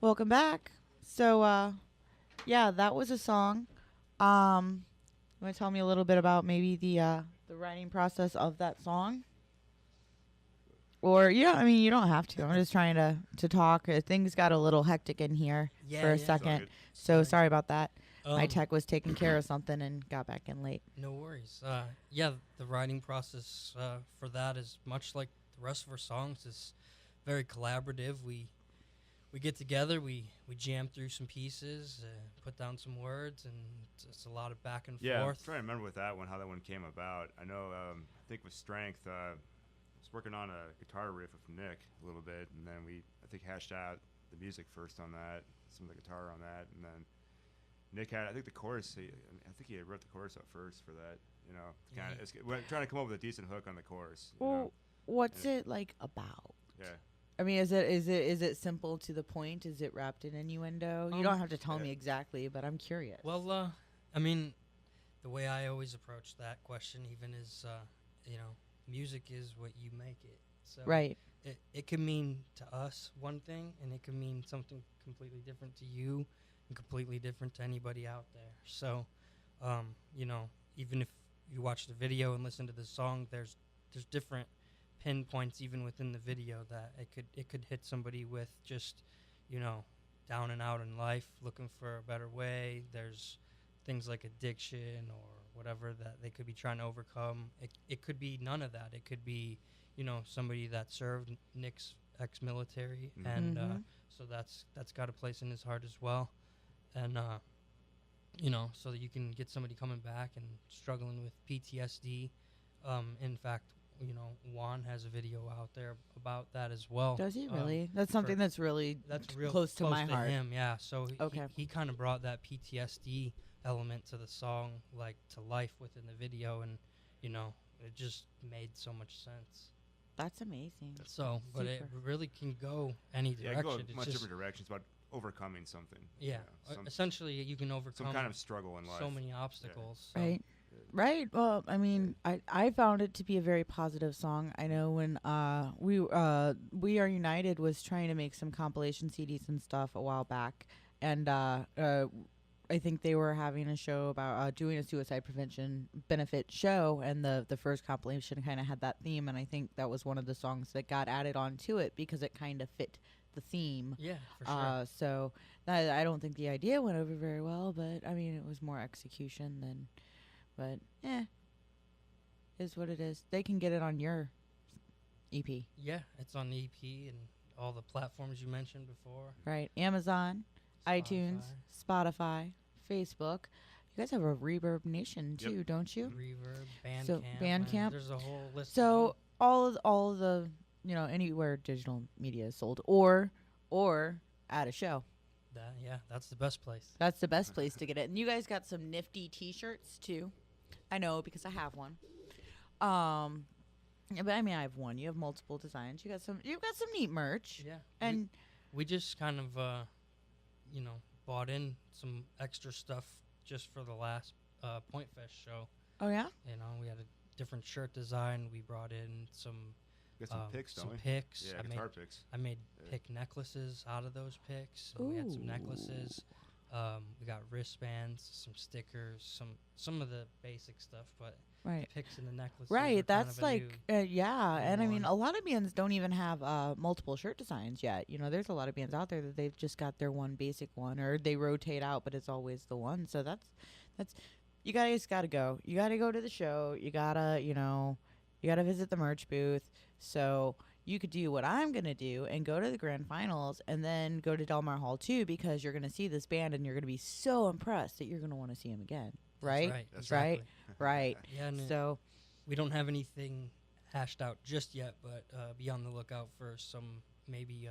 Welcome back. Yeah, that was a song. You want to tell me a little bit about maybe the writing process of that song? Or yeah, I mean you don't have to. I'm just trying to talk. Things got a little hectic in here Yeah, for a yeah. It's all second, good. so sorry about that. My Um, tech was taking care of something and got back in late. no worries. Yeah, the writing process for that is much like the rest of our songs. Is very collaborative. We get together, we jam through some pieces, put down some words, and it's a lot of back and Yeah, I'm forth. trying to remember with that one how that one came about. I know, I think with Strength, I was working on a guitar riff with Nick a little bit, and then I think, hashed out the music first on that, some of the guitar on that, and then Nick had, I think, the chorus. I think he had wrote the chorus up first for that. You know, kind Yeah. of, we're trying to come up with a decent hook on the chorus. Well, what's And it like about? yeah, I mean, is it simple to the point? Is it wrapped in innuendo? You don't have to tell yeah. me exactly, but I'm curious. Well, I mean, the way I always approach that question, even is, music is what you make it. So Right. it could mean to us one thing, and it could mean something completely different to you, and completely different to anybody out there. So, even if you watch the video and listen to the song, there's different pinpoints even within the video that it could hit somebody with just, down and out in life, looking for a better way. There's things like addiction or whatever that they could be trying to overcome. It could be none of that. It could be, somebody that served Nick's ex-military, and Mhm. so that's got a place in his heart as well. And so that you can get somebody coming back and struggling with PTSD. In fact, Juan has a video out there about that as well. Does he really? That's something that's really That's real close to my heart. him. Yeah, so Okay. he kind of brought that PTSD element to the song, like to life within the video, and it just made so much sense. That's amazing. So, but it Super. really can go any yeah, it can go direction. It's much just different directions about overcoming something. yeah, some, essentially you can overcome some kind of struggle in life. so many obstacles. So. Right. Right. Well, I mean, I found it to be a very positive song. I know when We Are United was trying to make some compilation CDs and stuff a while back, and I think they were having a show about doing a suicide prevention benefit show, and the first compilation kind of had that theme, and I think that was one of the songs that got added onto it because it kind of fit the theme. Yeah, for sure. So I don't think the idea went over very well, but I mean, it was more execution than. But is what it is. They can get it on your EP, Yeah, it's on the EP and all the platforms you mentioned before. right? Amazon, iTunes, Spotify, Facebook. You guys have a Reverb Nation Yep. too, don't you? Reverb, Bandcamp. So, and Bandcamp. There's a whole list. So all of the anywhere digital media is sold or at a show. That's the best place. That's the best place to get it. And you guys got some nifty T-shirts too. I know because I have one. Yeah, but I mean, I have one. You have multiple designs. You've got some neat merch. Yeah, And we just kind of bought in some extra stuff just for the last Point Fest show. oh yeah, We had a different shirt design. We brought in some We got some picks, don't some we? picks. Yeah, guitar picks. I made Yeah. pick necklaces out of those picks. And we had some necklaces. We got wristbands, some stickers, some of the basic stuff, but right. the picks and the necklaces. Right, are kind that's of a like, new yeah, and I mean, one. a lot of bands don't even have multiple shirt designs yet. There's a lot of bands out there that they've just got their one basic one, or they rotate out, but it's always the one. So that's you guys gotta go. You gotta go to the show. You gotta visit the merch booth. So you could do what I'm gonna do and go to the grand finals, and then go to Del Mar Hall too, because you're gonna see this band and you're gonna be so impressed that you're gonna want to see them again. Right? That's right. That's right. exactly. Right. Yeah, and So. we don't have anything hashed out just yet, but be on the lookout for maybe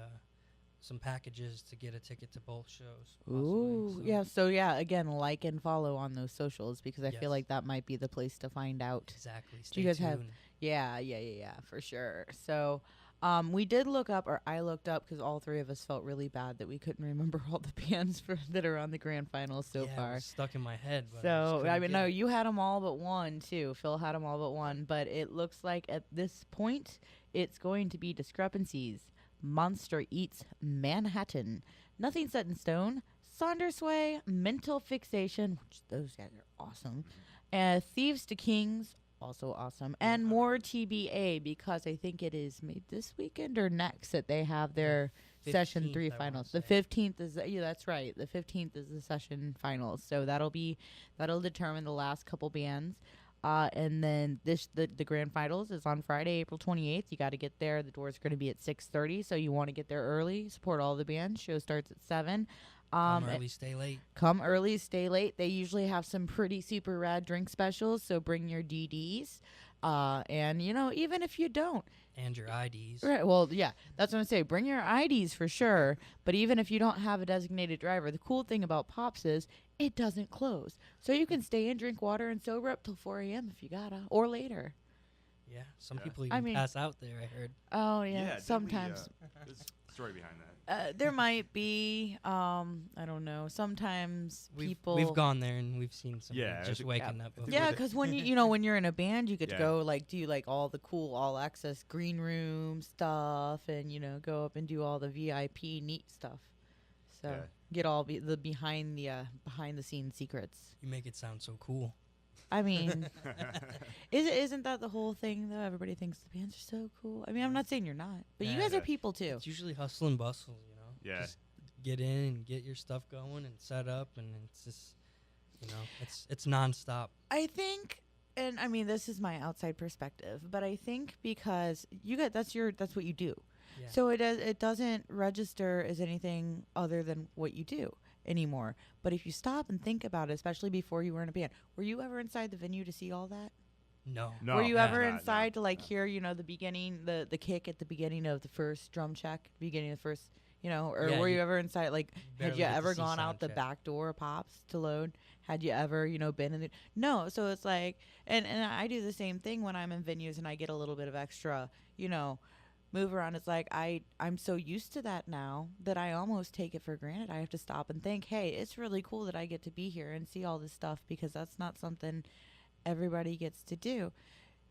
some packages to get a ticket to both shows. possibly. Ooh, So- yeah. So yeah, again, like and follow on those socials because I feel Yes. like that might be the place to find out. Exactly. Do Stay you guys have? tuned. Yeah, for sure. So, we did look up, or I looked up, because all three of us felt really bad that we couldn't remember all the bands that are on the grand finals so Yeah, it far. was stuck in my head. But So I mean, no, you. you had them all but one too. Phil had them all but one, but it looks like at this point it's going to be Discrepancies, Monster Eats Manhattan, Nothing Set in Stone, Saundersway, Mental Fixation, which those guys are awesome, and Thieves to Kings, also awesome, and more TBA, because I think it is maybe this weekend or next that they have their session 3 15th, I wanna finals. The say. 15th is that's right. The 15th is the session finals. So that'll determine the last couple bands. And then the grand finals is on Friday, April 28th. You got to get there. The doors are going to be at 6:30, so you want to get there early. Support all the bands. Show starts at 7. Come early, stay late. Come early, stay late. They usually have some pretty super rad drink specials, so bring your DDs. And even if you don't, And your IDs. right? Well, yeah, that's what I'm saying. Bring your IDs for sure. But even if you don't have a designated driver, the cool thing about Pops is it doesn't close, so you can stay and drink water and sober up till 4 a.m. if you gotta, or later. Yeah, some Yeah. people I even mean- pass out there, I heard. Oh yeah, didn't we, sometimes. there's a story behind that. There might be. I don't know. Sometimes people. We've gone there and we've seen some Yeah, I just think- waking Yeah. up. I think Yeah, with because when when you're in a band, you get to Yeah. go do all the cool all access green room stuff, and go up and do all the VIP neat stuff. So Yeah. get all the behind the scenes secrets. You make it sound so cool. I mean, isn't that the whole thing though? Everybody thinks the bands are so cool. I mean, I'm not saying you're not, but you Yeah. guys are Yeah. people too. It's usually hustle and bustle, Yeah. Just get in and get your stuff going and set up, and it's just, it's nonstop. I think, and I mean, this is my outside perspective, but I think because that's what you do. Yeah. So it doesn't register as anything other than what you do anymore. But if you stop and think about it, especially before you were in a band, were you ever inside the venue to see all that? No. No, were you yeah, ever no, inside to no. hear the beginning, the kick at the beginning of the first drum check, beginning of the first, or Yeah, were you you ever inside? Like, had barely you get to ever see gone out sound the check. back door of Pops to load? Had you ever, been in the no? So it's like, and I do the same thing when I'm in venues and I get a little bit of extra, move around. It's like I'm so used to that now that I almost take it for granted. I have to stop and think, hey, it's really cool that I get to be here and see all this stuff, because that's not something everybody gets to do.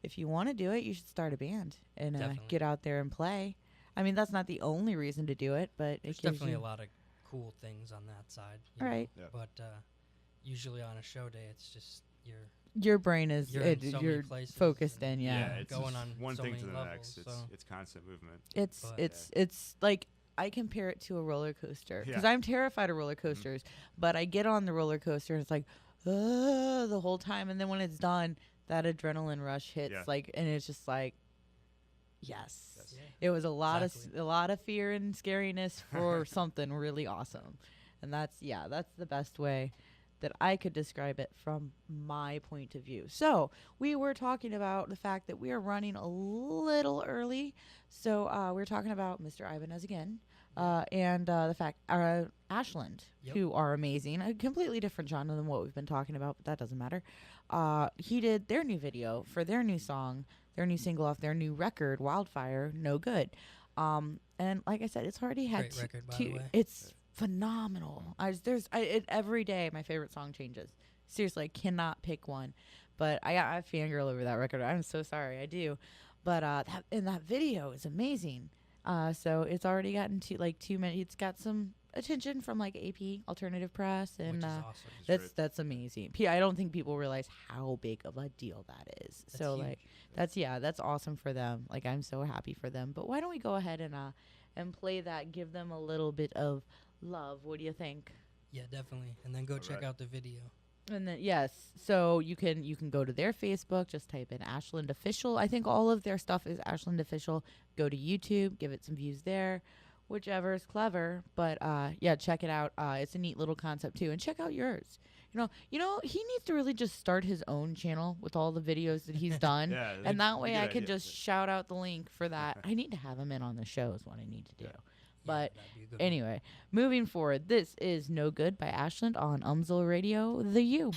If you want to do it, you should start a band and Definitely. get out there and play. I mean, that's not the only reason to do it, but There's it gives definitely you a lot of cool things on that side. you know, Right. Yeah. But usually on a show day, it's just your brain is you're in so many you're places focused and- in. Yeah, it's going just on one so thing many to the levels, next. so- It's constant movement. It's But- it's like I compare it to a roller coaster because Yeah. I'm terrified of roller coasters, but I get on the roller coaster and it's like the whole time, and then when it's done, that adrenaline rush hits Yeah. and it's just like yes. Yes. Yeah. It was a lot Exactly. of a lot of fear and scariness for something really awesome, and that's the best way that I could describe it from my point of view. So we were talking about the fact that we are running a little early. So we're talking about Mr. Ibanez again, and the fact Ashland, Yep. who are amazing, a completely different genre than what we've been talking about, but that doesn't matter. He did their new video for their new song, their new single off their new record, Wildfire, No Good. And like I said, it's already had Great record, by the way. it's phenomenal. Every day my favorite song changes. Seriously, I cannot pick one. But I fangirl over that record. I'm so sorry, I do. But that video is amazing. So it's already gotten to 2 minutes. It's got some attention from AP Alternative Press, Which and is awesome. that's amazing. I don't think people realize how big of a deal that is. That's So huge. that's awesome for them. I'm so happy for them. But why don't we go ahead and play that? Give them a little bit of love. What do you think? Yeah, definitely. And then go check Alright. out the video. And then yes, so you can go to their Facebook, just type in Ashland Official. I think all of their stuff is Ashland Official. Go to YouTube, give it some views there, whichever is clever. But yeah, check it out. It's a neat little concept too, and check out yours. You know, he needs to really just start his own channel with all the videos that he's done, Yeah, and that that's a way good I could idea. just shout out the link for that. I need to have him in on the show is what I need to do. Yeah. But that'd be a good one. anyway, moving forward, this is No Good by Ashland on UMSL Radio, the U.